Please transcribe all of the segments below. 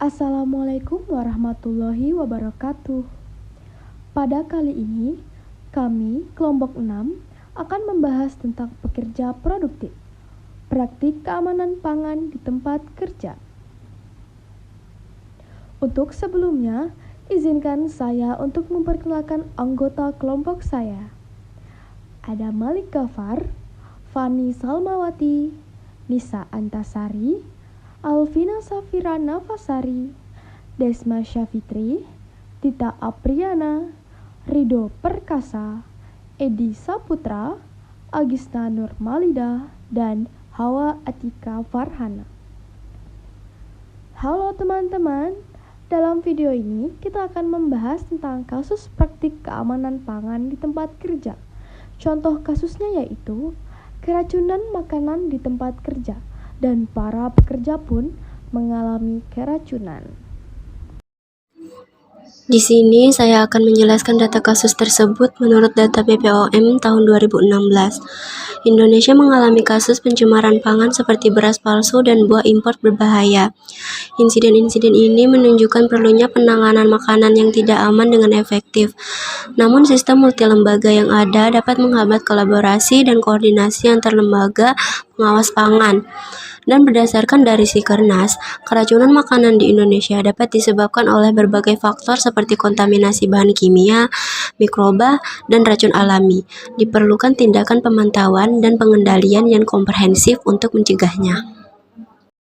Assalamualaikum warahmatullahi wabarakatuh. Pada kali ini, kami kelompok 6 akan membahas tentang pekerja produktif, praktik keamanan pangan di tempat kerja. Untuk sebelumnya, izinkan saya untuk memperkenalkan anggota kelompok saya. Ada Malik Gafar, Fani Salmawati, Nisa Antasari, Alvina Safira Nafasari, Desma Syafitri, Tita Apriana, Rido Perkasa, Edi Saputra, Agista Nurmalida, dan Hawa Atika Farhana. Halo teman-teman, dalam video ini kita akan membahas tentang kasus praktik keamanan pangan di tempat kerja. Contoh kasusnya yaitu keracunan makanan di tempat kerja, dan para pekerja pun mengalami keracunan. Di sini saya akan menjelaskan data kasus tersebut menurut data BPOM tahun 2016. Indonesia mengalami kasus pencemaran pangan seperti beras palsu dan buah impor berbahaya. Insiden-insiden ini menunjukkan perlunya penanganan makanan yang tidak aman dengan efektif. Namun sistem multilembaga yang ada dapat menghambat kolaborasi dan koordinasi antar lembaga pengawas pangan. Dan berdasarkan dari Sikernas, keracunan makanan di Indonesia dapat disebabkan oleh berbagai faktor seperti kontaminasi bahan kimia, mikroba, dan racun alami. Diperlukan tindakan pemantauan dan pengendalian yang komprehensif untuk mencegahnya.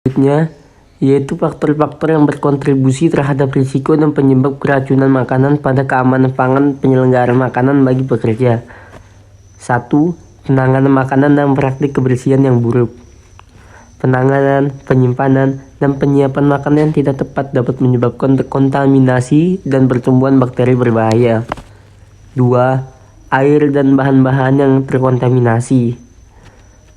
Selanjutnya, yaitu faktor-faktor yang berkontribusi terhadap risiko dan penyebab keracunan makanan pada keamanan pangan penyelenggara makanan bagi pekerja. 1. Penanganan makanan dan praktik kebersihan yang buruk. Penanganan, penyimpanan, dan penyiapan makanan yang tidak tepat dapat menyebabkan kontaminasi dan pertumbuhan bakteri berbahaya. 2. Air dan bahan-bahan yang terkontaminasi.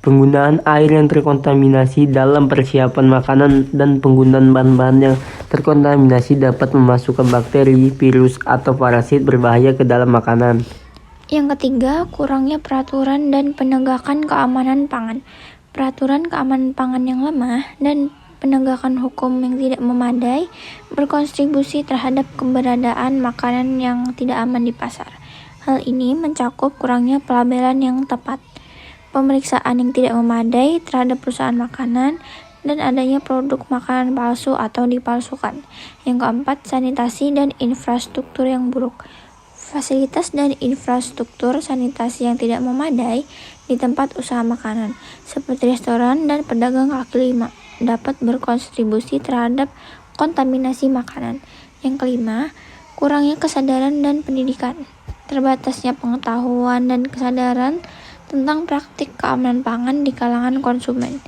Penggunaan air yang terkontaminasi dalam persiapan makanan dan penggunaan bahan-bahan yang terkontaminasi dapat memasukkan bakteri, virus, atau parasit berbahaya ke dalam makanan. Yang ketiga, kurangnya peraturan dan penegakan keamanan pangan. Peraturan keamanan pangan yang lemah dan penegakan hukum yang tidak memadai berkontribusi terhadap keberadaan makanan yang tidak aman di pasar. Hal ini mencakup kurangnya pelabelan yang tepat, pemeriksaan yang tidak memadai terhadap perusahaan makanan, dan adanya produk makanan palsu atau dipalsukan. Yang keempat, sanitasi dan infrastruktur yang buruk. Fasilitas dan infrastruktur sanitasi yang tidak memadai di tempat usaha makanan, seperti restoran dan pedagang kaki lima, dapat berkontribusi terhadap kontaminasi makanan. Yang kelima, kurangnya kesadaran dan pendidikan. Terbatasnya pengetahuan dan kesadaran tentang praktik keamanan pangan di kalangan konsumen,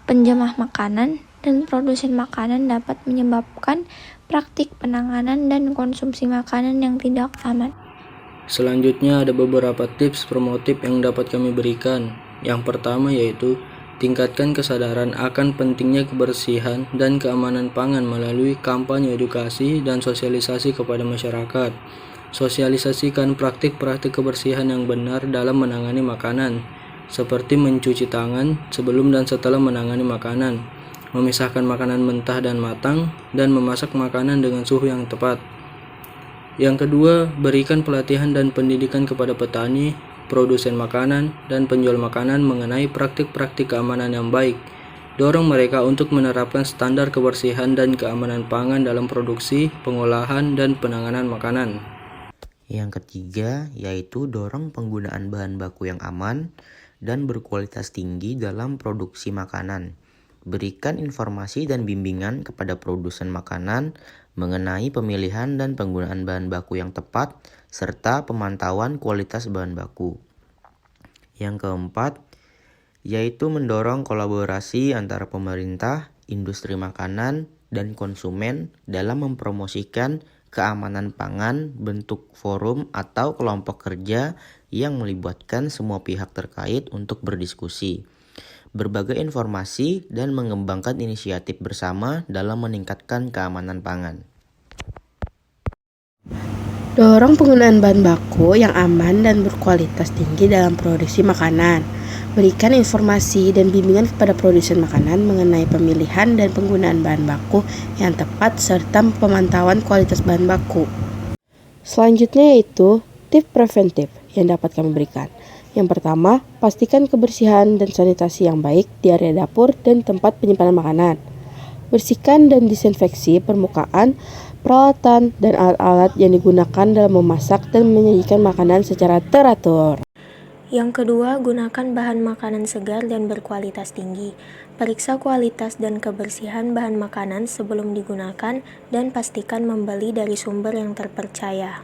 penjamah makanan, dan produsen makanan dapat menyebabkan praktik penanganan dan konsumsi makanan yang tidak aman. Selanjutnya ada beberapa tips promotif yang dapat kami berikan. Yang pertama yaitu tingkatkan kesadaran akan pentingnya kebersihan dan keamanan pangan melalui kampanye edukasi dan sosialisasi kepada masyarakat. Sosialisasikan praktik-praktik kebersihan yang benar dalam menangani makanan, seperti mencuci tangan sebelum dan setelah menangani makanan, memisahkan makanan mentah dan matang, dan memasak makanan dengan suhu yang tepat. Yang kedua, berikan pelatihan dan pendidikan kepada petani, produsen makanan, dan penjual makanan mengenai praktik-praktik keamanan yang baik. Dorong mereka untuk menerapkan standar kebersihan dan keamanan pangan dalam produksi, pengolahan, dan penanganan makanan. Yang ketiga, yaitu dorong penggunaan bahan baku yang aman dan berkualitas tinggi dalam produksi makanan. Berikan informasi dan bimbingan kepada produsen makanan mengenai pemilihan dan penggunaan bahan baku yang tepat, serta pemantauan kualitas bahan baku. Yang keempat, yaitu mendorong kolaborasi antara pemerintah, industri makanan, dan konsumen dalam mempromosikan keamanan pangan bentuk forum atau kelompok kerja yang melibatkan semua pihak terkait untuk berdiskusi, berbagai informasi, dan mengembangkan inisiatif bersama dalam meningkatkan keamanan pangan. Dorong penggunaan bahan baku yang aman dan berkualitas tinggi dalam produksi makanan. Berikan informasi dan bimbingan kepada produsen makanan mengenai pemilihan dan penggunaan bahan baku yang tepat serta pemantauan kualitas bahan baku. Selanjutnya yaitu tips preventif yang dapat kami berikan. Yang pertama, pastikan kebersihan dan sanitasi yang baik di area dapur dan tempat penyimpanan makanan. Bersihkan dan disinfeksi permukaan, peralatan, dan alat-alat yang digunakan dalam memasak dan menyajikan makanan secara teratur. Yang kedua, gunakan bahan makanan segar dan berkualitas tinggi. Periksa kualitas dan kebersihan bahan makanan sebelum digunakan dan pastikan membeli dari sumber yang terpercaya.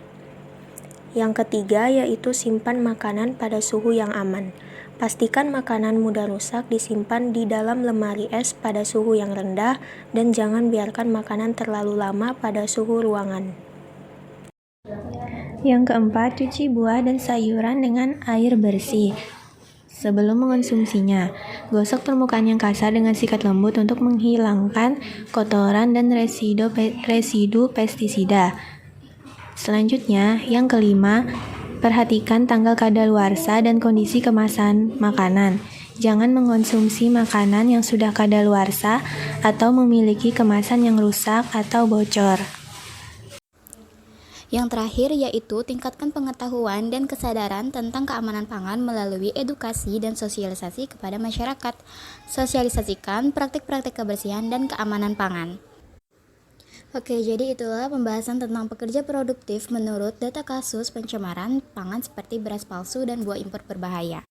Yang ketiga yaitu simpan makanan pada suhu yang aman. Pastikan makanan mudah rusak disimpan di dalam lemari es pada suhu yang rendah dan jangan biarkan makanan terlalu lama pada suhu ruangan. Yang keempat, cuci buah dan sayuran dengan air bersih. Sebelum mengonsumsinya, gosok permukaan yang kasar dengan sikat lembut untuk menghilangkan kotoran dan residu pestisida. Selanjutnya, yang kelima, perhatikan tanggal kadaluarsa dan kondisi kemasan makanan. Jangan mengonsumsi makanan yang sudah kadaluarsa atau memiliki kemasan yang rusak atau bocor. Yang terakhir yaitu tingkatkan pengetahuan dan kesadaran tentang keamanan pangan melalui edukasi dan sosialisasi kepada masyarakat. Sosialisasikan praktik-praktik kebersihan dan keamanan pangan. Oke, jadi itulah pembahasan tentang pekerja produktif menurut data kasus pencemaran pangan seperti beras palsu dan buah impor berbahaya.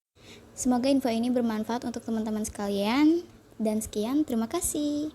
Semoga info ini bermanfaat untuk teman-teman sekalian, dan sekian, terima kasih.